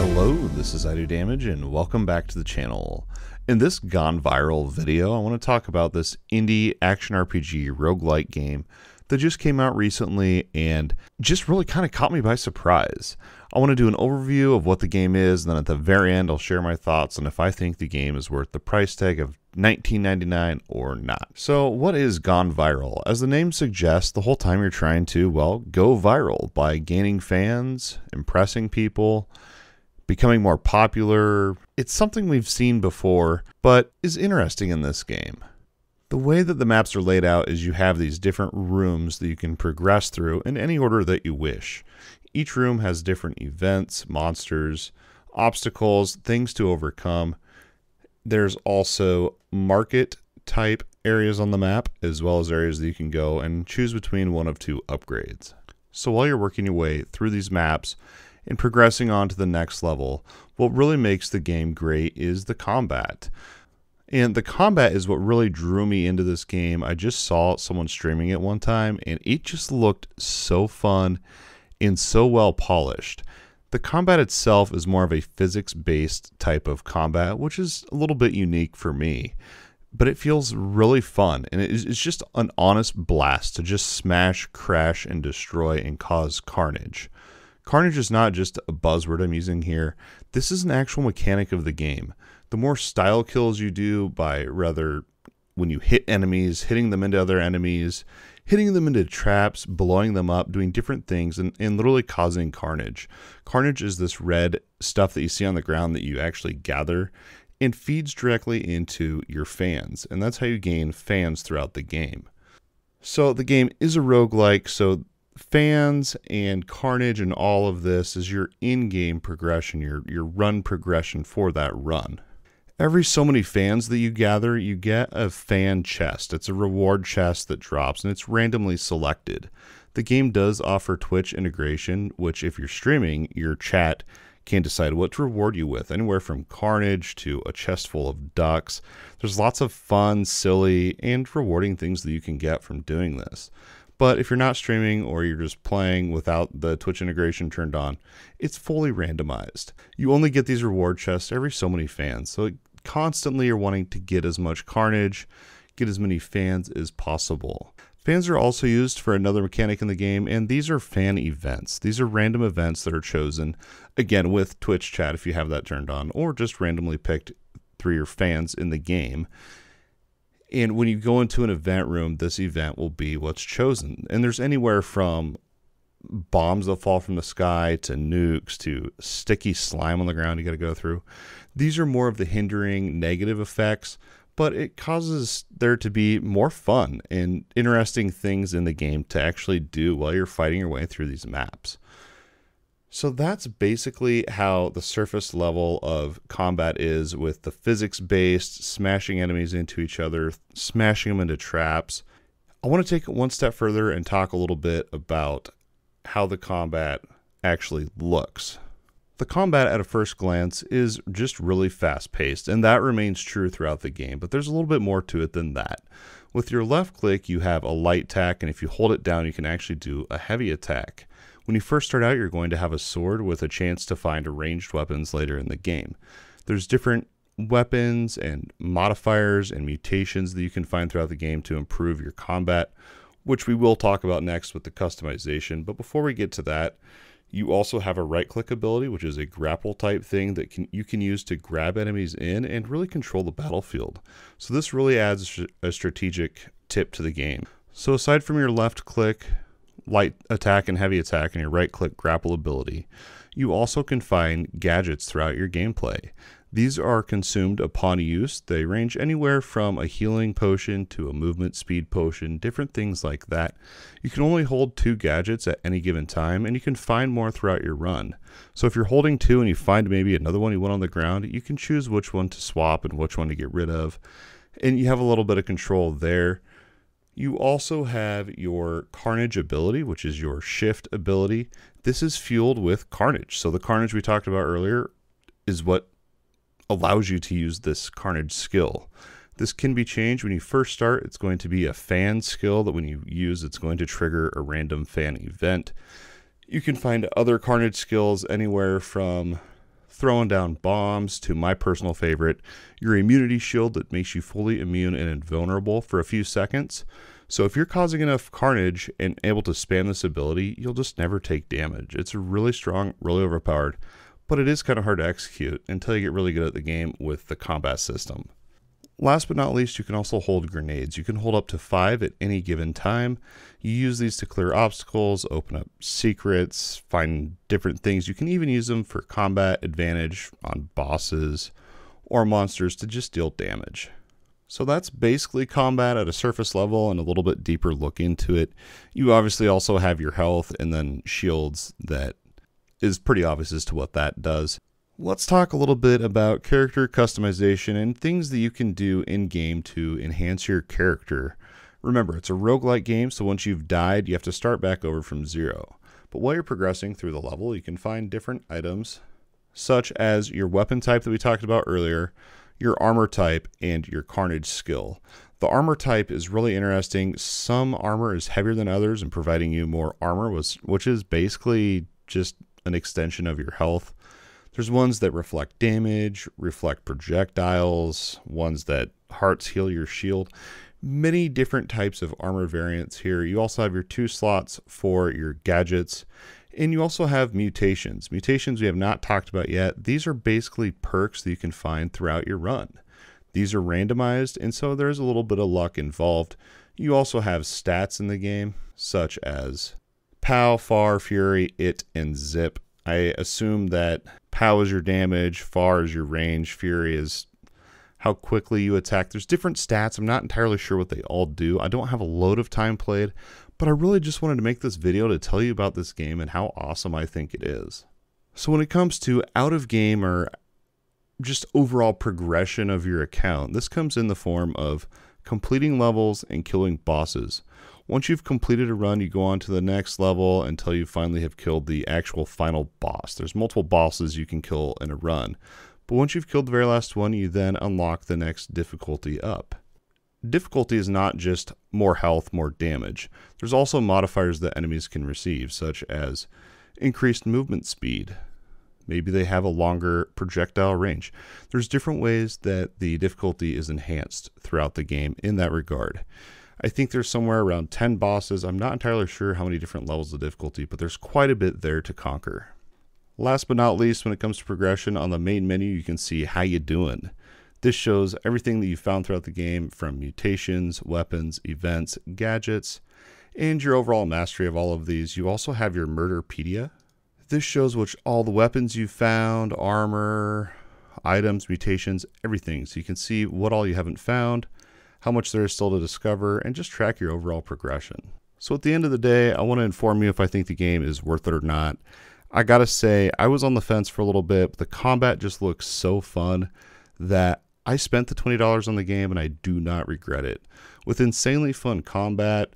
Hello, this is I Do Damage and welcome back to the channel. In this Gone Viral video, I want to talk about this indie action RPG roguelike game that just came out recently and just really kind of caught me by surprise. I want to do an overview of what the game is, and then at the very end I'll share my thoughts on if I think the game is worth the price tag of $19.99 or not. So what is Gone Viral? As the name suggests, the whole time you're trying to, well, go viral by gaining fans, impressing people, becoming more popular. It's something we've seen before, but is interesting in this game. The way that the maps are laid out is you have these different rooms that you can progress through in any order that you wish. Each room has different events, monsters, obstacles, things to overcome. There's also market type areas on the map, as well as areas that you can go and choose between one of two upgrades. So while you're working your way through these maps and progressing on to the next level, what really makes the game great is the combat. And the combat is what really drew me into this game. I just saw someone streaming it one time, and it just looked so fun and so well polished. The combat itself is more of a physics-based type of combat, which is a little bit unique for me. But it feels really fun, and it's just an honest blast to just smash, crash, and destroy and cause carnage. Carnage is not just a buzzword I'm using here. This is an actual mechanic of the game. The more style kills you do by when you hit enemies, hitting them into other enemies, hitting them into traps, blowing them up, doing different things, and literally causing carnage. Carnage is this red stuff that you see on the ground that you actually gather and feeds directly into your fans. And that's how you gain fans throughout the game. So the game is a roguelike, so fans and carnage and all of this is your in-game progression, your run progression for that run. Every so many fans that you gather, you get a fan chest. It's a reward chest that drops, and it's randomly selected. The game does offer Twitch integration, which if you're streaming, your chat can decide what to reward you with, anywhere from carnage to a chest full of ducks. There's lots of fun, silly, and rewarding things that you can get from doing this. But if you're not streaming or you're just playing without the Twitch integration turned on, it's fully randomized. You only get these reward chests every so many fans, so constantly you're wanting to get as much carnage, get as many fans as possible. Fans are also used for another mechanic in the game, and these are fan events. These are random events that are chosen, again with Twitch chat if you have that turned on, or just randomly picked through your fans in the game. And when you go into an event room, this event will be what's chosen. And there's anywhere from bombs that fall from the sky to nukes to sticky slime on the ground you got to go through. These are more of the hindering negative effects, but it causes there to be more fun and interesting things in the game to actually do while you're fighting your way through these maps. So that's basically how the surface level of combat is, with the physics-based, smashing enemies into each other, smashing them into traps. I want to take it one step further and talk a little bit about how the combat actually looks. The combat at a first glance is just really fast-paced, and that remains true throughout the game, but there's a little bit more to it than that. With your left click, you have a light attack, and if you hold it down, you can actually do a heavy attack. When you first start out, you're going to have a sword with a chance to find ranged weapons later in the game. There's different weapons and modifiers and mutations that you can find throughout the game to improve your combat, which we will talk about next with the customization. But before we get to that, you also have a right-click ability, which is a grapple type thing that you can use to grab enemies in and really control the battlefield. So this really adds a strategic tip to the game. So aside from your left click, light attack and heavy attack, and your right click grapple ability, you also can find gadgets throughout your gameplay. These are consumed upon use. They range anywhere from a healing potion to a movement speed potion, different things like that. You can only hold 2 gadgets at any given time, and you can find more throughout your run. So if you're holding 2 and you find maybe another one you want on the ground, you can choose which one to swap and which one to get rid of, and you have a little bit of control there. You also have your Carnage ability, which is your shift ability. This is fueled with Carnage. So the Carnage we talked about earlier is what allows you to use this Carnage skill. This can be changed when you first start. It's going to be a fan skill that when you use, it's going to trigger a random fan event. You can find other Carnage skills anywhere from throwing down bombs, to my personal favorite, your immunity shield that makes you fully immune and invulnerable for a few seconds. So if you're causing enough carnage and able to spam this ability, you'll just never take damage. It's really strong, really overpowered, but it is kind of hard to execute until you get really good at the game with the combat system. Last but not least, you can also hold grenades. You can hold up to 5 at any given time. You use these to clear obstacles, open up secrets, find different things. You can even use them for combat advantage on bosses or monsters to just deal damage. So that's basically combat at a surface level and a little bit deeper look into it. You obviously also have your health and then shields that is pretty obvious as to what that does. Let's talk a little bit about character customization and things that you can do in game to enhance your character. Remember, it's a roguelike game, so once you've died, you have to start back over from zero. But while you're progressing through the level, you can find different items, such as your weapon type that we talked about earlier, your armor type, and your carnage skill. The armor type is really interesting. Some armor is heavier than others and providing you more armor, which is basically just an extension of your health. There's ones that reflect damage, reflect projectiles, ones that hearts heal your shield. Many different types of armor variants here. You also have your 2 slots for your gadgets, and you also have mutations. Mutations we have not talked about yet. These are basically perks that you can find throughout your run. These are randomized, and so there's a little bit of luck involved. You also have stats in the game, such as POW, FAR, Fury, IT, and Zip. I assume that POW is your damage, FAR is your range, Fury is how quickly you attack. There's different stats. I'm not entirely sure what they all do. I don't have a load of time played, but I really just wanted to make this video to tell you about this game and how awesome I think it is. So when it comes to out of game or just overall progression of your account, this comes in the form of completing levels and killing bosses. Once you've completed a run, you go on to the next level until you finally have killed the actual final boss. There's multiple bosses you can kill in a run, but once you've killed the very last one, you then unlock the next difficulty up. Difficulty is not just more health, more damage. There's also modifiers that enemies can receive, such as increased movement speed. Maybe they have a longer projectile range. There's different ways that the difficulty is enhanced throughout the game in that regard. I think there's somewhere around 10 bosses. I'm not entirely sure how many different levels of difficulty, but there's quite a bit there to conquer. Last but not least, when it comes to progression, on the main menu you can see how you doing. This shows everything that you found throughout the game, from mutations, weapons, events, gadgets, and your overall mastery of all of these. You also have your Murderpedia. This shows all the weapons you found, armor, items, mutations, everything. So you can see what all you haven't found, how much there is still to discover, and just track your overall progression. So at the end of the day, I want to inform you if I think the game is worth it or not. I gotta say, I was on the fence for a little bit, but the combat just looks so fun that I spent the $20 on the game and I do not regret it. With insanely fun combat,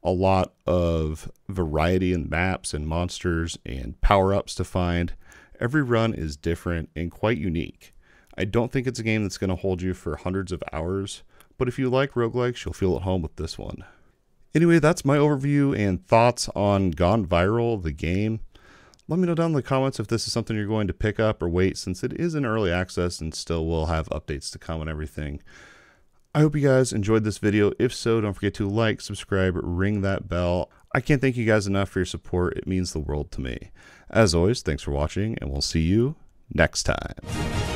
a lot of variety in maps and monsters and power-ups to find, every run is different and quite unique. I don't think it's a game that's going to hold you for hundreds of hours, but if you like roguelikes, you'll feel at home with this one. Anyway, that's my overview and thoughts on Gone Viral, the game. Let me know down in the comments if this is something you're going to pick up or wait, since it is in early access and still will have updates to come and everything. I hope you guys enjoyed this video. If so, don't forget to like, subscribe, ring that bell. I can't thank you guys enough for your support. It means the world to me. As always, thanks for watching, and we'll see you next time.